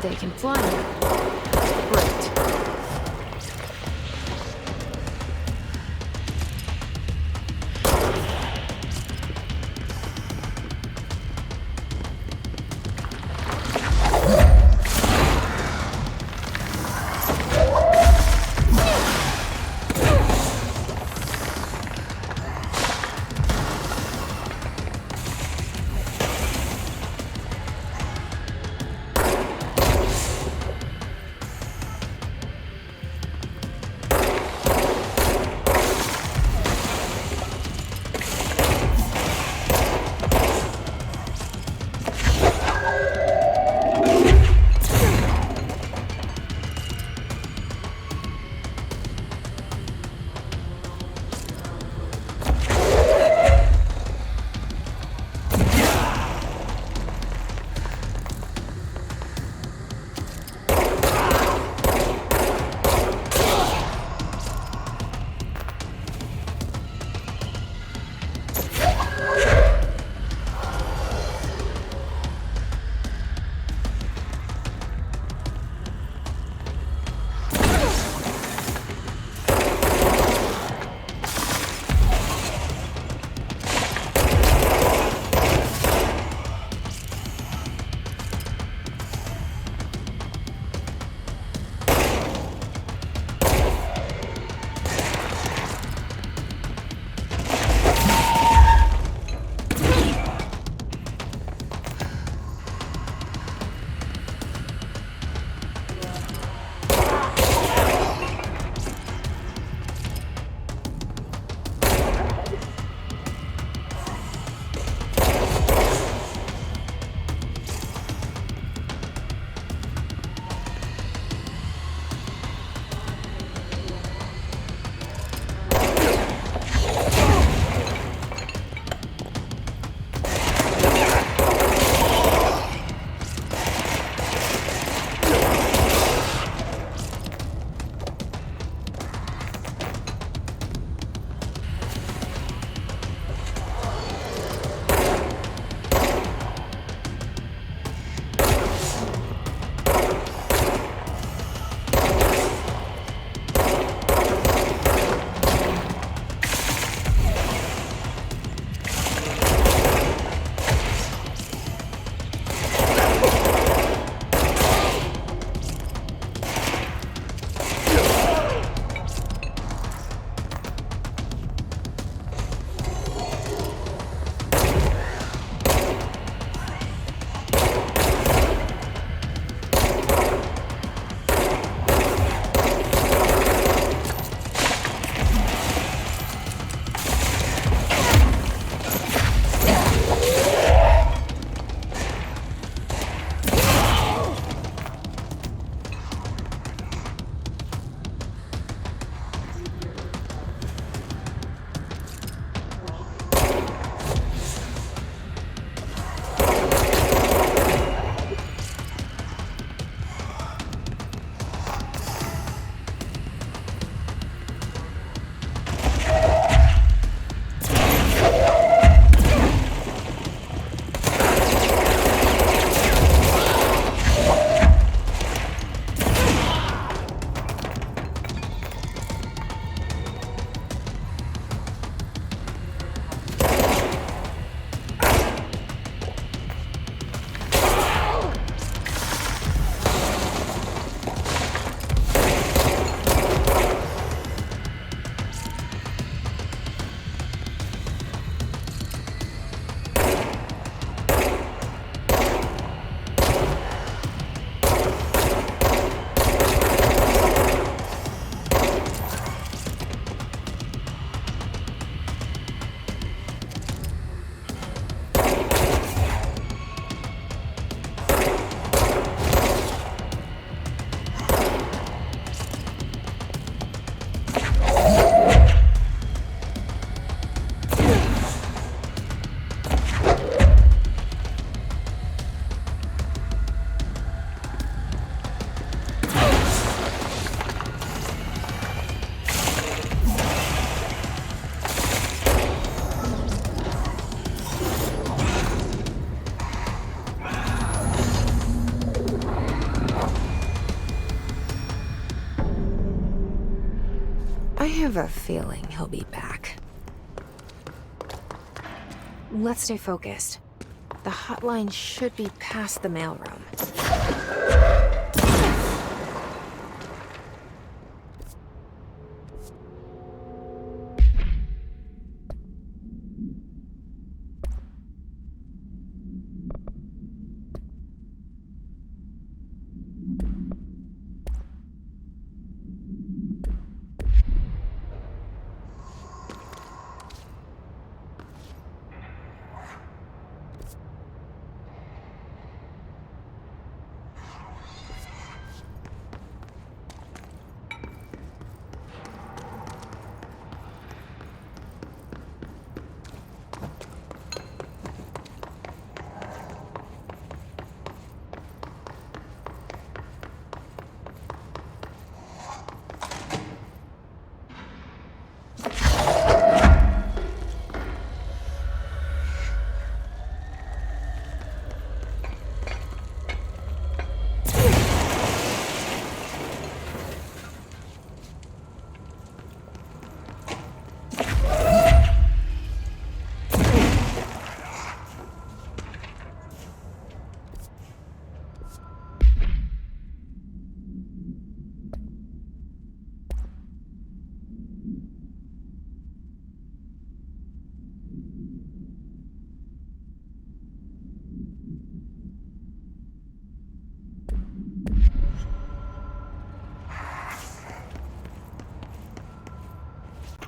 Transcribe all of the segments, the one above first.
they can fly now. Great. I have a feeling he'll be back. Let's stay focused. The hotline should be past the mailroom.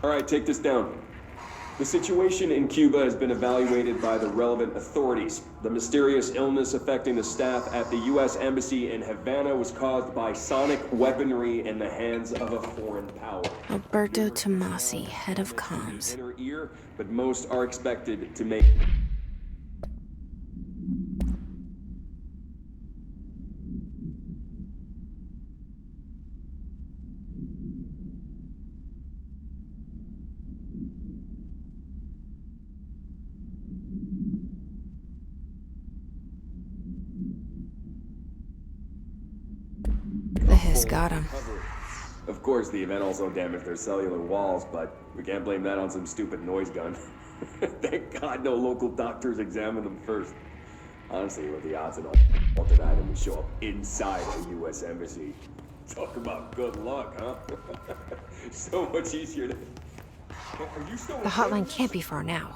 All right, take this down. The situation in Cuba has been evaluated by the relevant authorities. The mysterious illness affecting the staff at the U.S. Embassy in Havana was caused by sonic weaponry in the hands of a foreign power. Alberto Tomasi, head of comms. Inner ear, but most are expected to make... The hiss got him. Of course, the event also damaged their cellular walls, but we can't blame that on some stupid noise gun. Thank God no local doctors examined them first. Honestly, what the odds that altered item would show up inside a U.S. embassy? Talk about good luck, huh? So much easier to... Are you still... The hotline can't be far now.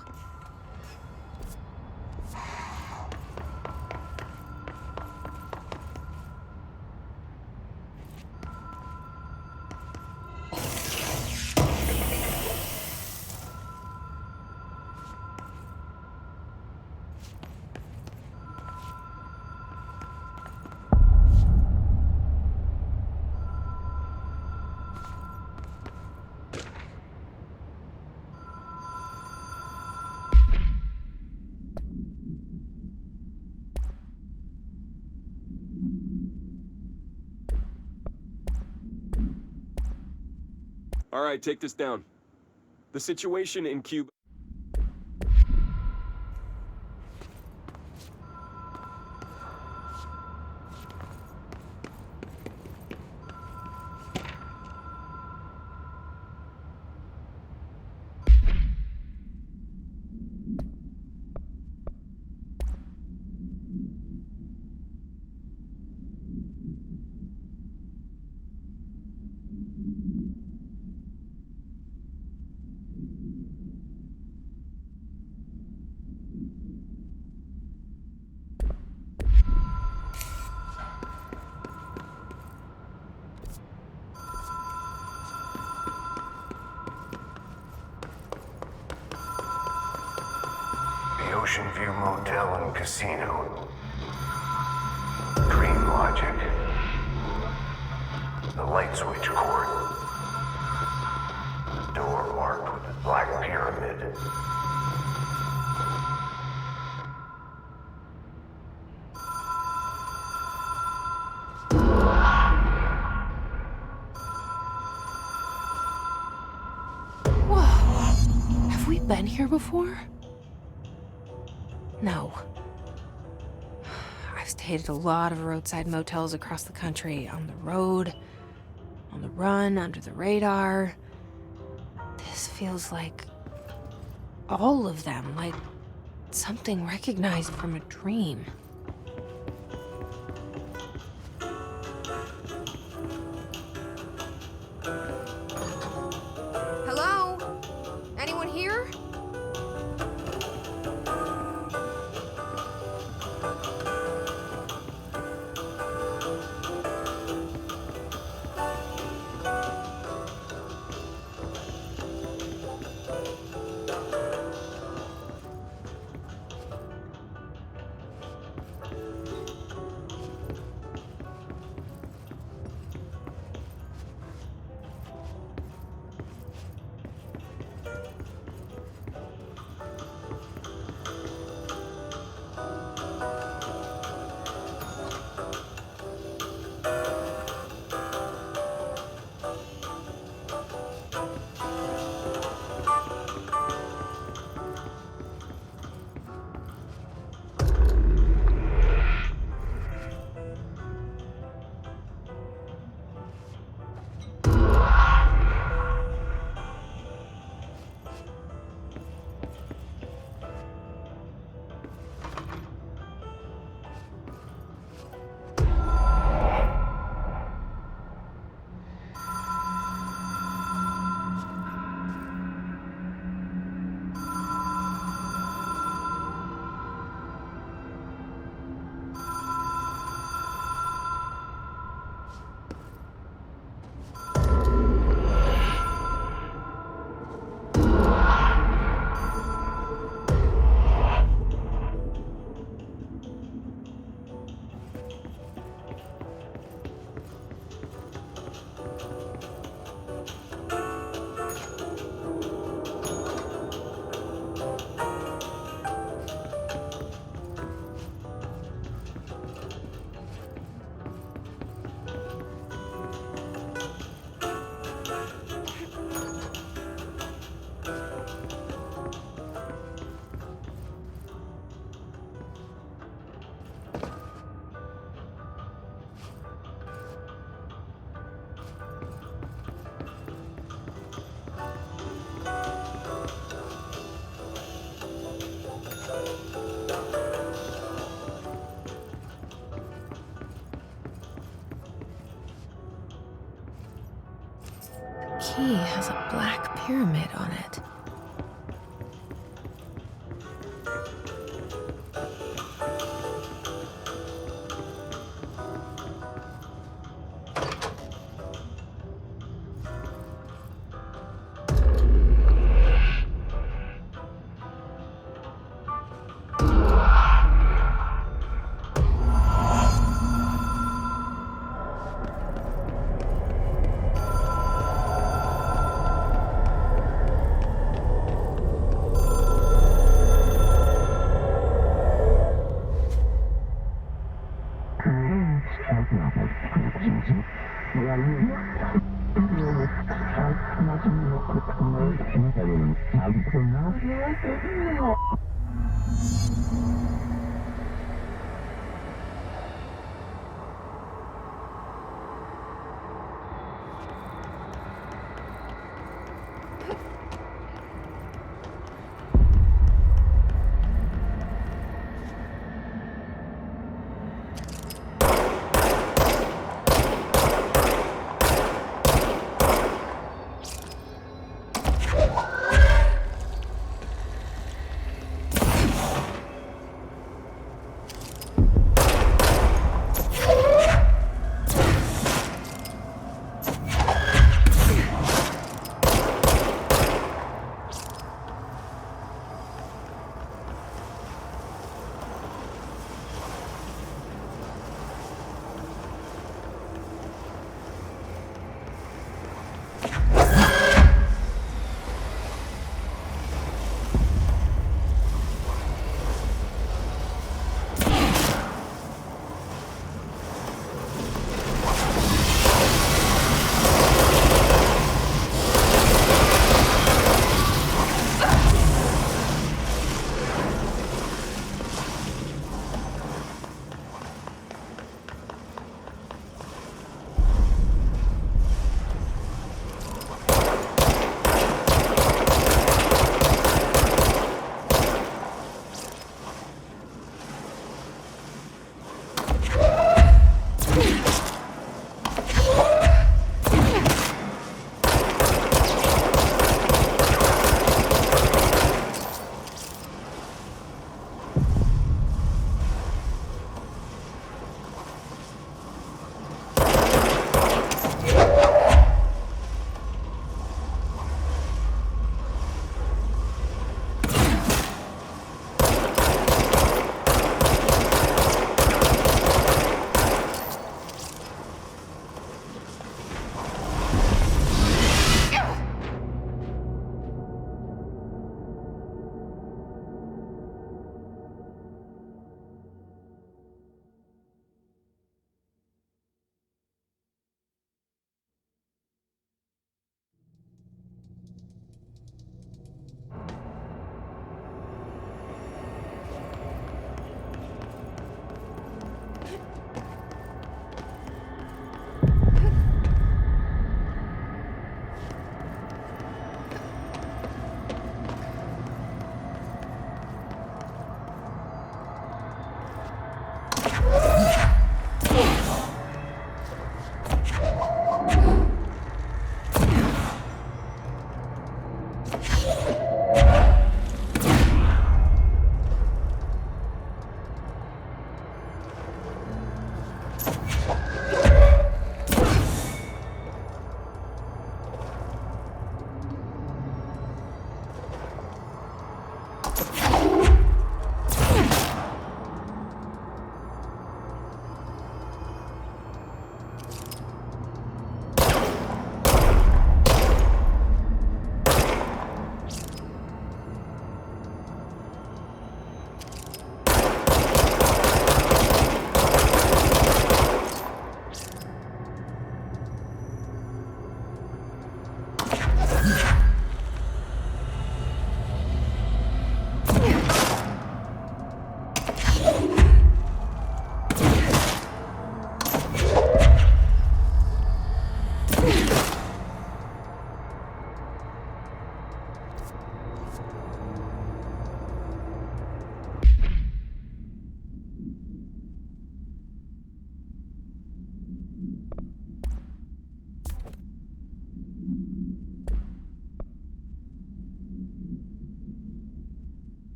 All right, take this down. The situation in Cuba... Ocean View Motel and Casino. Dream Logic. The light switch cord. Door marked with a black pyramid. Whoa. Have we been here before? No. I've stayed at a lot of roadside motels across the country, on the road, on the run, under the radar. This feels like all of them, like something recognized from a dream. Hello? Anyone here? Key has a black pyramid on it.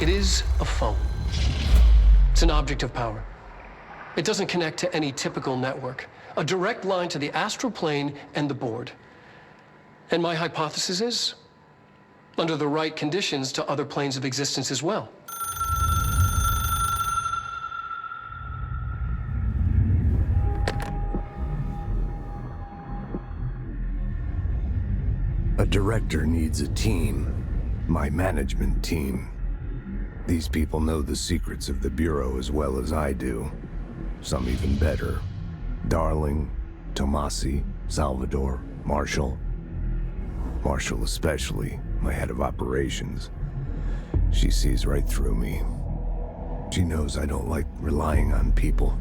It is a phone. It's an object of power. It doesn't connect to any typical network. A direct line to the astral plane and the board. And my hypothesis is, under the right conditions, to other planes of existence as well. A director needs a team. My management team. These people know the secrets of the Bureau as well as I do. Some even better. Darling, Tomasi, Salvador, Marshall. Marshall especially, my head of operations. She sees right through me. She knows I don't like relying on people.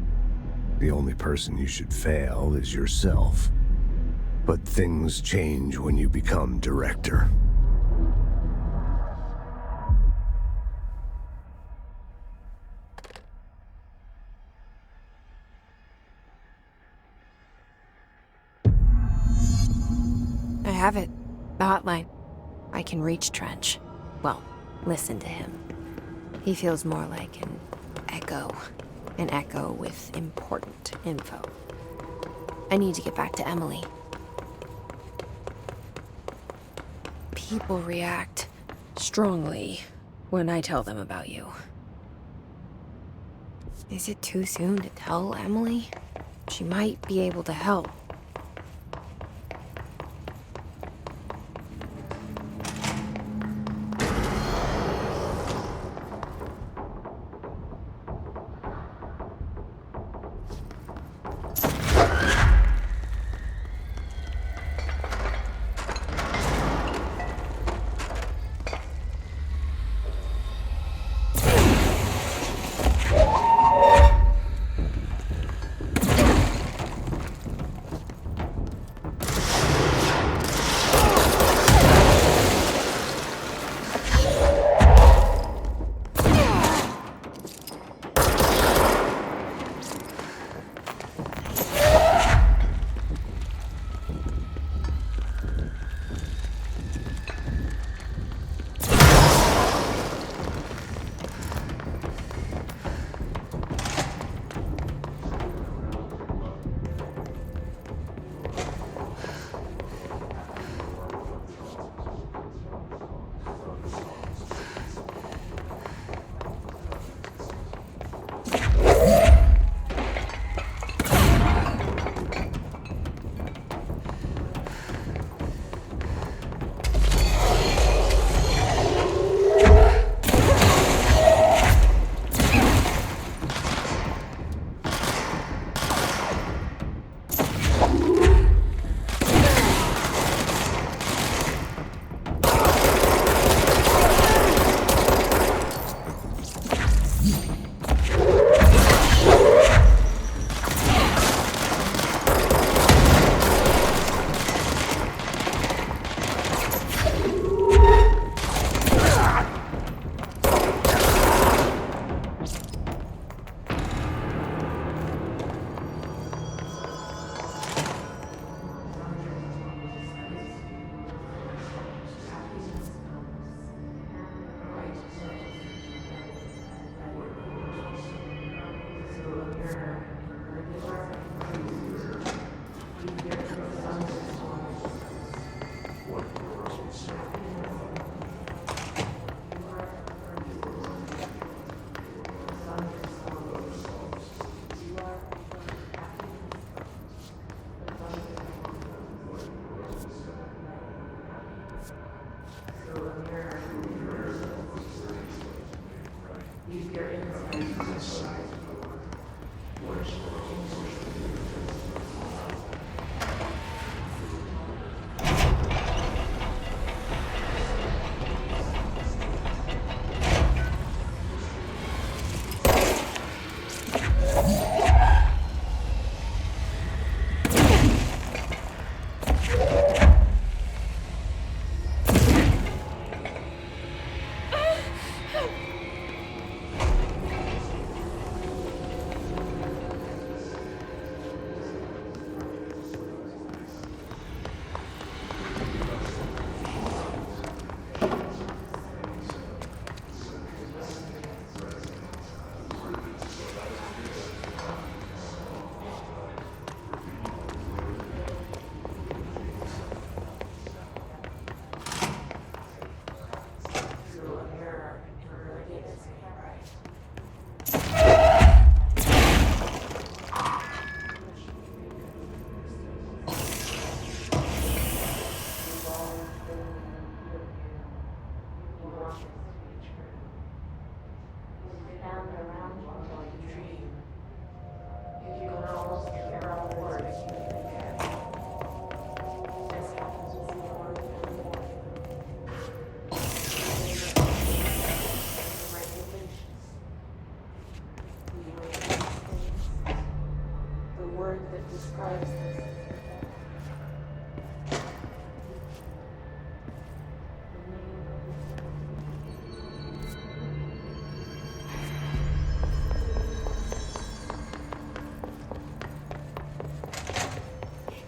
The only person you should fail is yourself. But things change when you become director. I have it. The hotline. I can reach Trench. Well, listen to him. He feels more like an echo. An echo with important info. I need to get back to Emily. People react strongly when I tell them about you. Is it too soon to tell Emily? She might be able to help.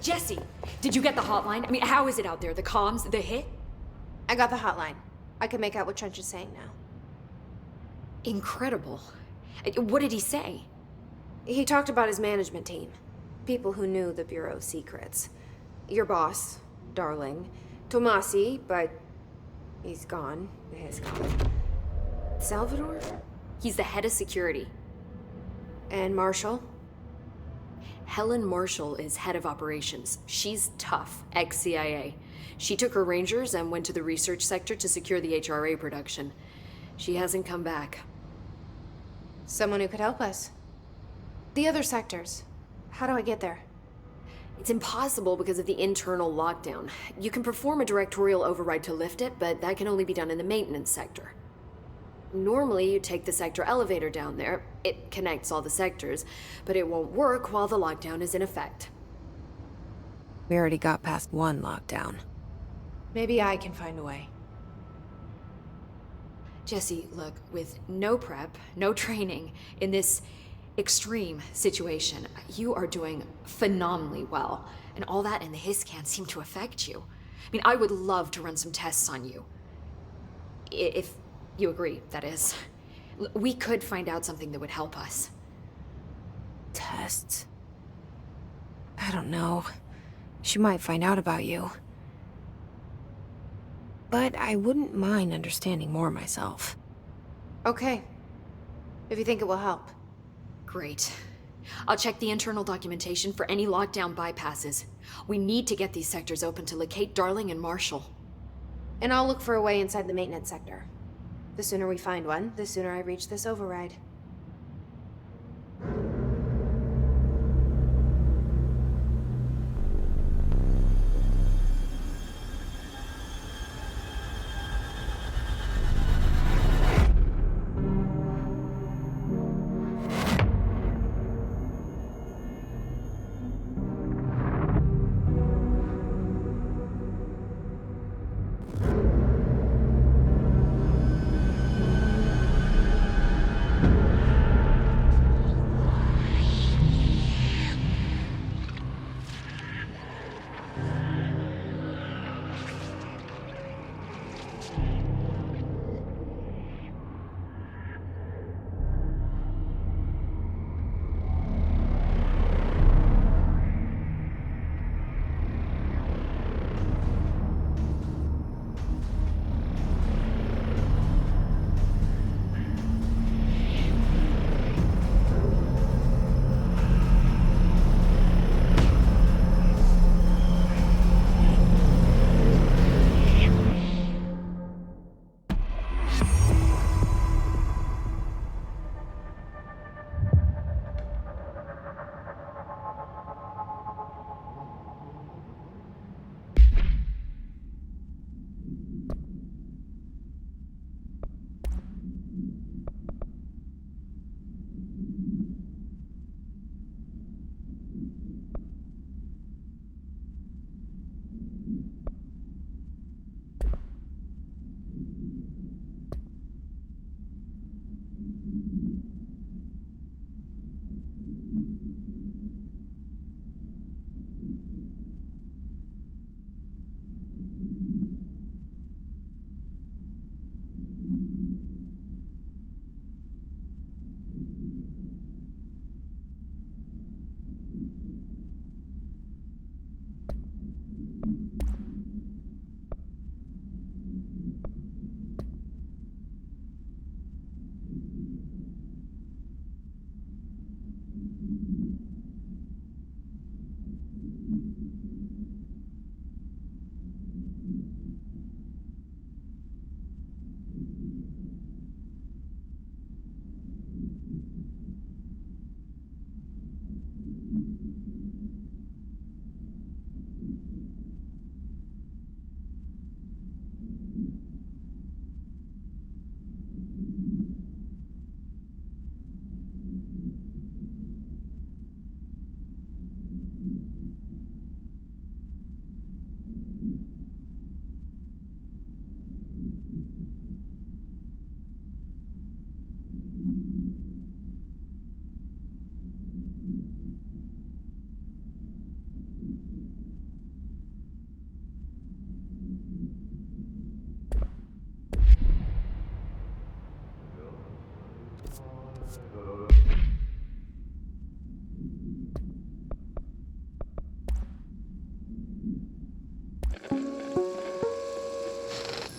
Jesse, did you get the hotline? I mean, how is it out there? The comms, the hit? I got the hotline. I can make out what Trench is saying now. Incredible. What did he say? He talked about his management team. People who knew the Bureau's secrets. Your boss, Darling. Tomasi, but he's gone. Salvador? He's the head of security. And Marshall? Helen Marshall is head of operations. She's tough, ex-CIA. She took her Rangers and went to the research sector to secure the HRA production. She hasn't come back. Someone who could help us. The other sectors. How do I get there? It's impossible because of the internal lockdown. You can perform a directorial override to lift it, but that can only be done in the maintenance sector. Normally, you take the sector elevator down there. It connects all the sectors, but it won't work while the lockdown is in effect. We already got past one lockdown. Maybe I can find a way. Jesse, look, with no prep, no training, in this extreme situation, you are doing phenomenally well. And all that and the hiss can't seem to affect you. I mean, I would love to run some tests on you. If you agree, that is. We could find out something that would help us. Tests? I don't know. She might find out about you. But I wouldn't mind understanding more myself. Okay. If you think it will help. Great. I'll check the internal documentation for any lockdown bypasses. We need to get these sectors open to locate Darling and Marshall. And I'll look for a way inside the maintenance sector. The sooner we find one, the sooner I reach this override.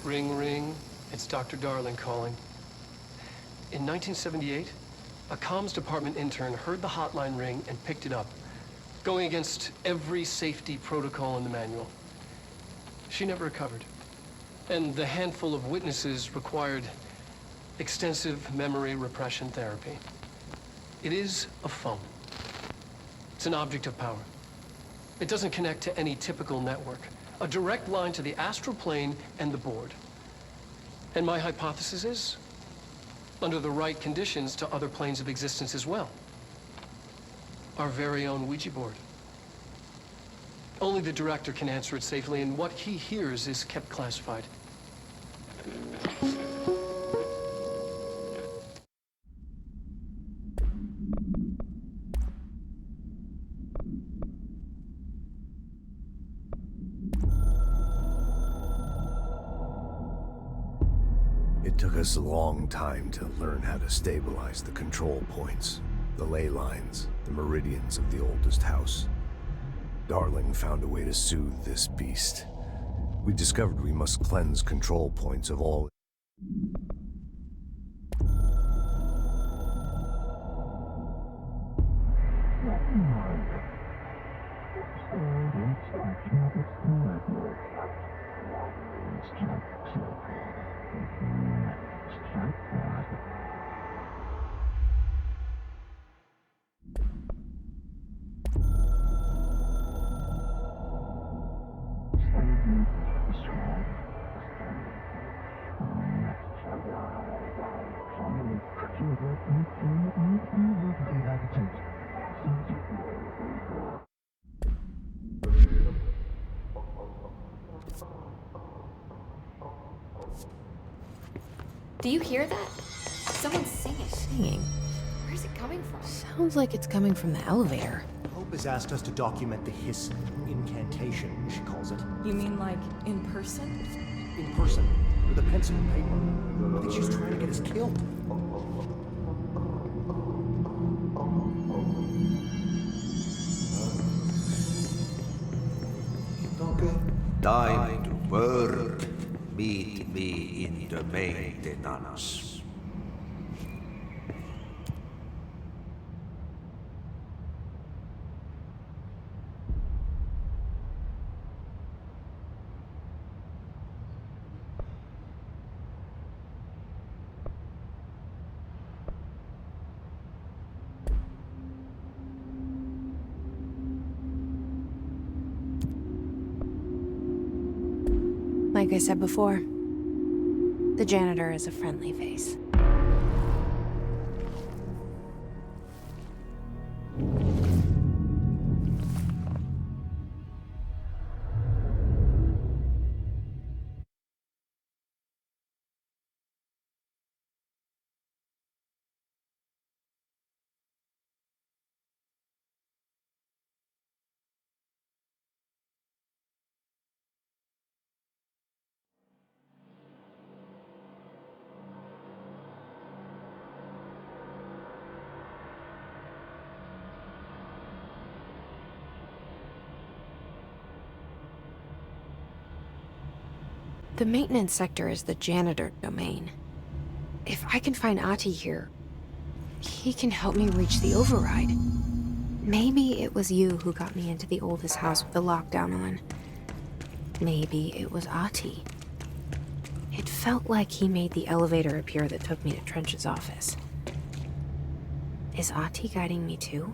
Ring, ring. It's Dr. Darling calling. In 1978, a comms department intern heard the hotline ring and picked it up, going against every safety protocol in the manual. She never recovered. And the handful of witnesses required extensive memory repression therapy. It is a phone. It's an object of power. It doesn't connect to any typical network. A direct line to the astral plane and the board. And my hypothesis is, under the right conditions, to other planes of existence as well. Our very own Ouija board. Only the director can answer it safely, and what he hears is kept classified. It took us a long time to learn how to stabilize the control points, the ley lines, the meridians of the oldest house. Darling found a way to soothe this beast. We discovered we must cleanse control points of all. Do you hear that? Someone's singing. Singing. Where's it coming from? Sounds like it's coming from the elevator. Hope has asked us to document the hiss incantation, she calls it. You mean like in person? In person, with a pencil and paper. I think she's trying to get us killed. Time to work. Meet me in the maintenance. Like I said before, the janitor is a friendly face. The maintenance sector is the janitor domain. If I can find Ahti here, he can help me reach the override. Maybe it was you who got me into the oldest house with the lockdown on. Maybe it was Ahti. It felt like he made the elevator appear that took me to Trench's office. Is Ahti guiding me too?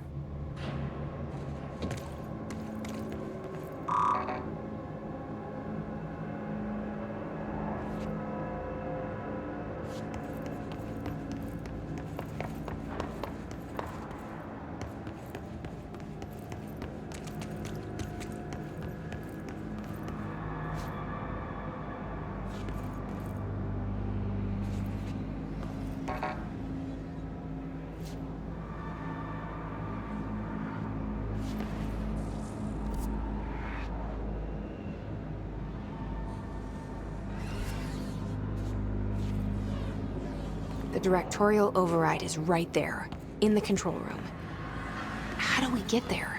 The directorial override is right there, in the control room. How do we get there?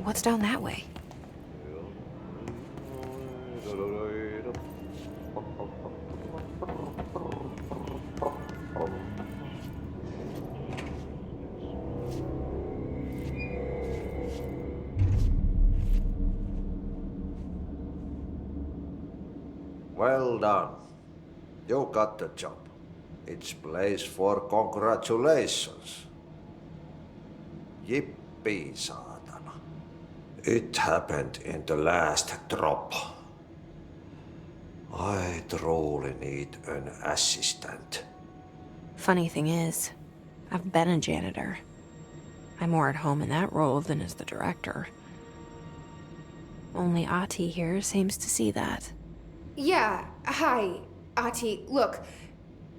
What's down that way? Well done. You got the job. It's place for congratulations. Yippee, saatana. It happened in the last drop. I truly need an assistant. Funny thing is, I've been a janitor. I'm more at home in that role than as the director. Only Ahti here seems to see that. Yeah, hi, Ahti. Look,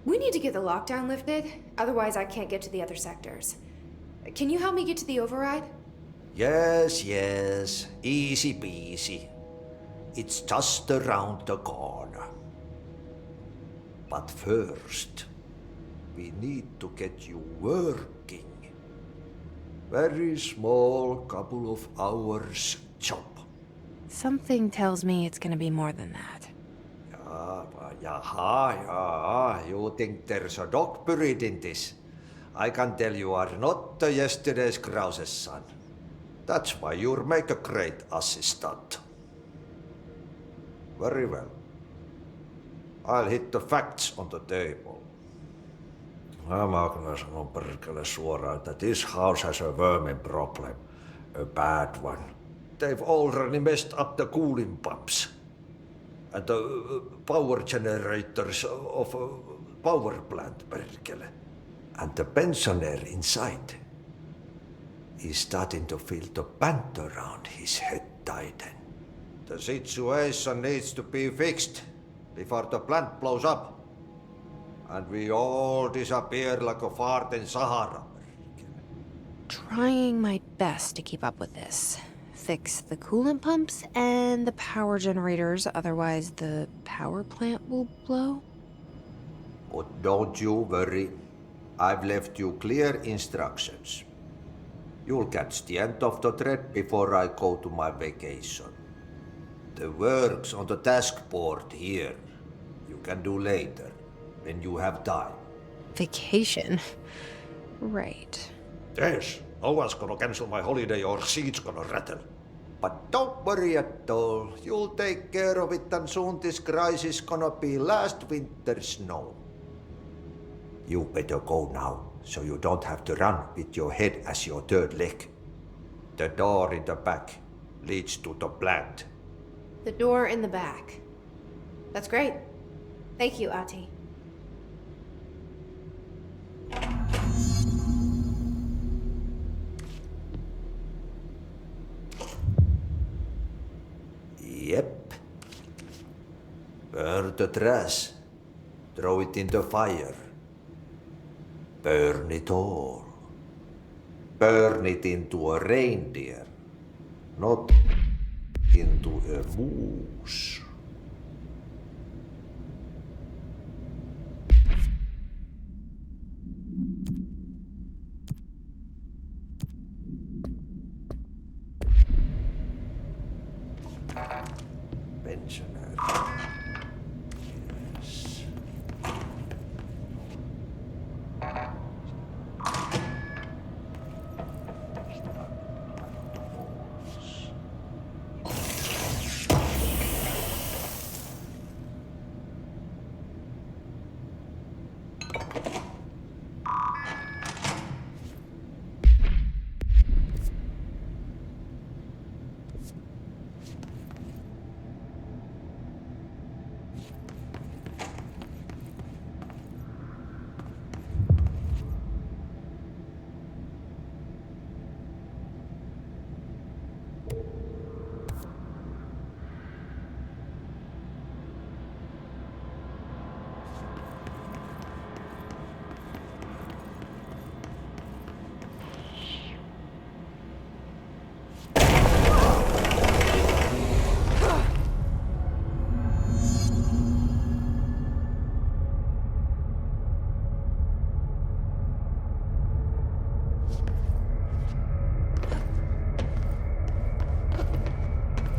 we need to get the lockdown lifted, otherwise I can't get to the other sectors. Can you help me get to the override? Yes, yes. Easy peasy. It's just around the corner. But first, we need to get you working. Very small, couple of hours job. Something tells me it's gonna be more than that. Yaha, you think there's a dog buried in this? I can tell you are not the yesterday's Krause's son. That's why you'll make a great assistant. Very well. I'll hit the facts on the table. Mä kyllä sanon perkele suoraan, että this house has a vermin problem. A bad one. They've already messed up the cooling pumps. And the power generators of a power plant, perkele. And the pensioner inside is starting to feel the band around his head tighten. The situation needs to be fixed before the plant blows up. And we all disappear like a fart in Sahara. Trying my best to keep up with this. Fix the coolant pumps and the power generators, otherwise the power plant will blow. But don't you worry. I've left you clear instructions. You'll catch the end of the thread before I go to my vacation. The work's on the task board here. You can do later, when you have time. Vacation? Right. Yes, no one's gonna cancel my holiday or seat's gonna rattle. But don't worry at all. You'll take care of it and soon this crisis gonna be last winter's snow. You better go now, so you don't have to run with your head as your third leg. The door in the back leads to the plant. The door in the back. That's great. Thank you, Ahti. Yep. Burn the trash. Throw it in the fire. Burn it all. Burn it into a reindeer, not into a moose. Pensioner. Yes.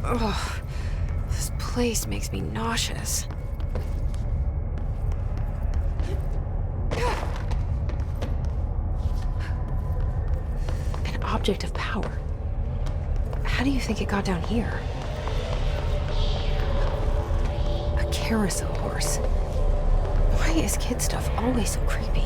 Ugh. This place makes me nauseous. An object of power. How do you think it got down here? A carousel horse. Why is kid stuff always so creepy?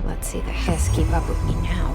Let's see the Hess keep up with me now.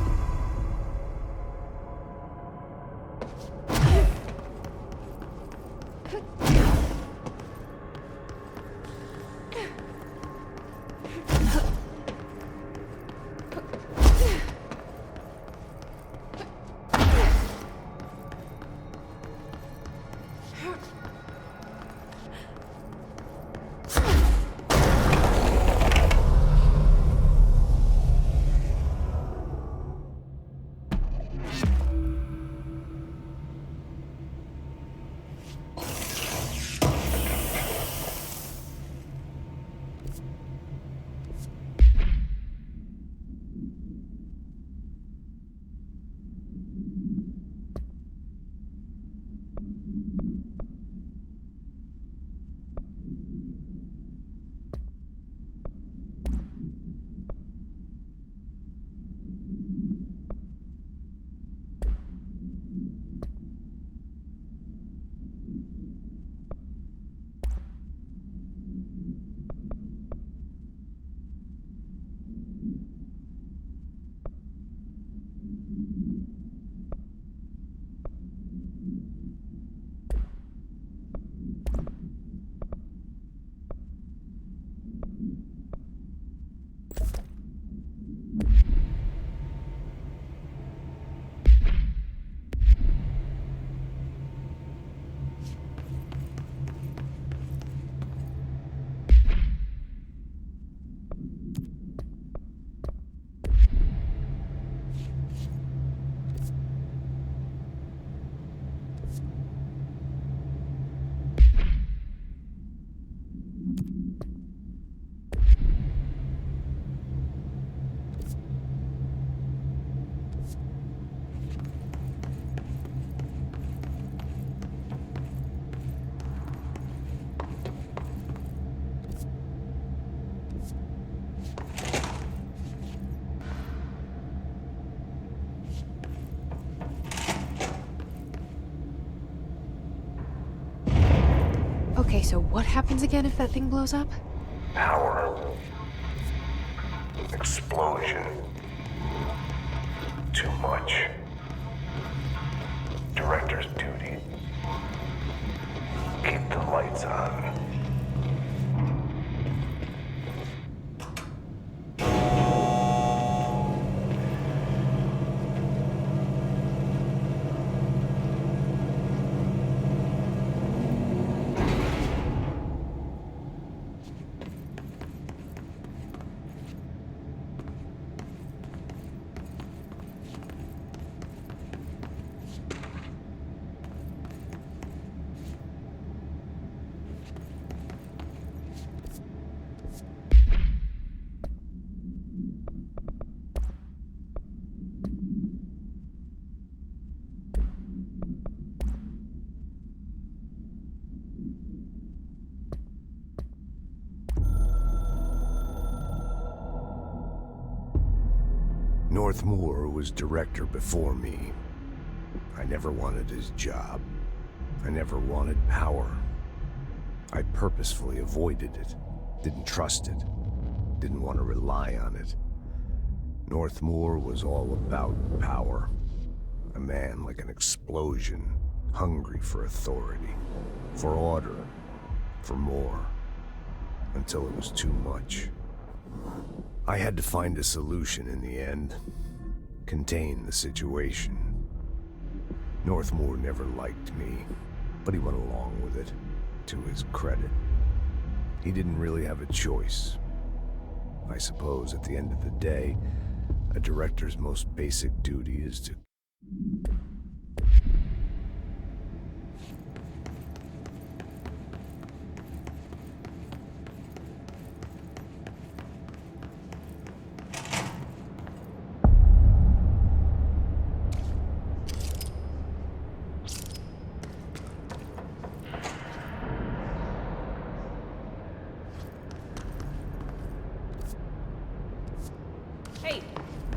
Okay, so what happens again if that thing blows up? Power. Explosion. Too much. Director's duty. Keep the lights on. Northmore was director before me. I never wanted his job. I never wanted power. I purposefully avoided it. Didn't trust it. Didn't want to rely on it. Northmore was all about power. A man like an explosion, hungry for authority, for order, for more, until it was too much. I had to find a solution in the end. Contain the situation. Northmore never liked me, but he went along with it, to his credit. He didn't really have a choice. I suppose at the end of the day, a director's most basic duty is to...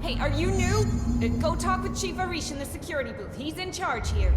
Hey, are you new? Go talk with Chief Arish in the security booth. He's in charge here.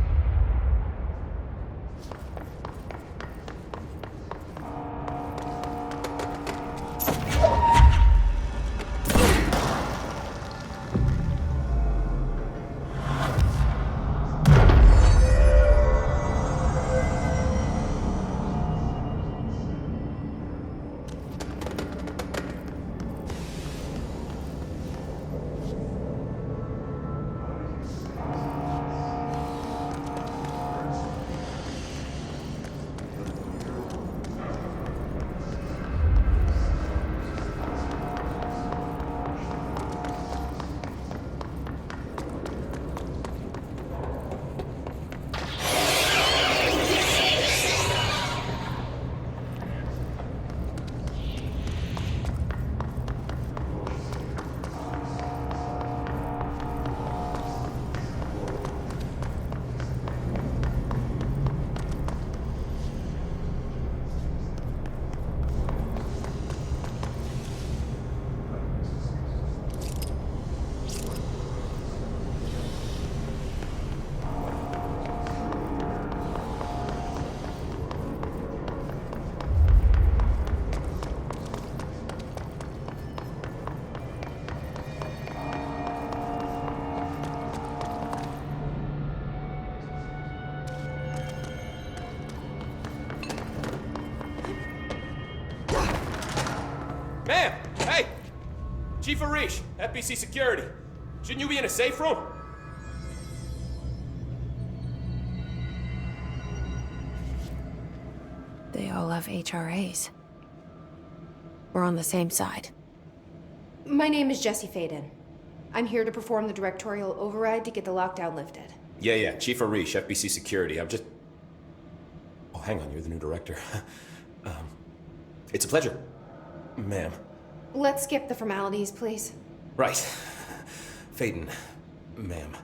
Ma'am! Hey! Chief Arish, FBC Security. Shouldn't you be in a safe room? They all have HRAs. We're on the same side. My name is Jesse Faden. I'm here to perform the directorial override to get the lockdown lifted. Yeah, Chief Arish, FBC Security. I'm just... Oh, hang on, you're the new director. It's a pleasure, ma'am. Let's skip the formalities, please. Right. Faden, ma'am.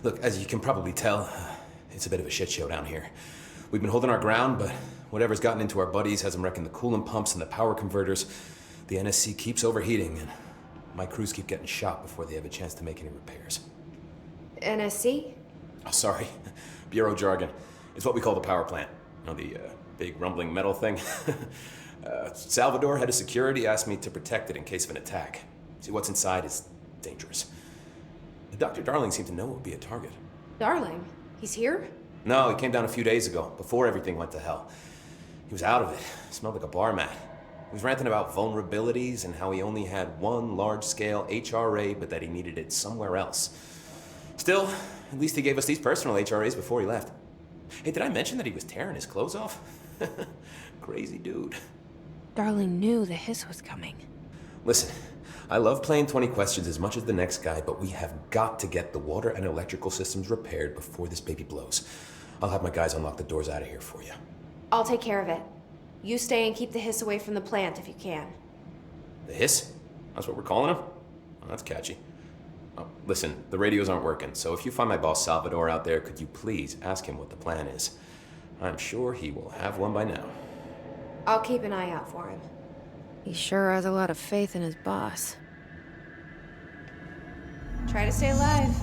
Look, as you can probably tell, it's a bit of a shit show down here. We've been holding our ground, but whatever's gotten into our buddies has them wrecking the coolant pumps and the power converters. The NSC keeps overheating, and my crews keep getting shot before they have a chance to make any repairs. NSC? Oh, sorry. Bureau jargon. It's what we call the power plant. You know, the big rumbling metal thing. Salvador, head of security, asked me to protect it in case of an attack. See, what's inside is dangerous. Dr. Darling seemed to know it would be a target. Darling, he's here? No, he came down a few days ago, before everything went to hell. He was out of it. Smelled like a bar mat. He was ranting about vulnerabilities and how he only had one large-scale HRA, but that he needed it somewhere else. Still, at least he gave us these personal HRAs before he left. Hey, did I mention that he was tearing his clothes off? Crazy dude. Darling knew the hiss was coming. Listen, I love playing 20 questions as much as the next guy, but we have got to get the water and electrical systems repaired before this baby blows. I'll have my guys unlock the doors out of here for you. I'll take care of it. You stay and keep the hiss away from the plant if you can. The hiss? That's what we're calling him? Oh, that's catchy. Oh, listen, the radios aren't working, so if you find my boss Salvador out there, could you please ask him what the plan is? I'm sure he will have one by now. I'll keep an eye out for him. He sure has a lot of faith in his boss. Try to stay alive.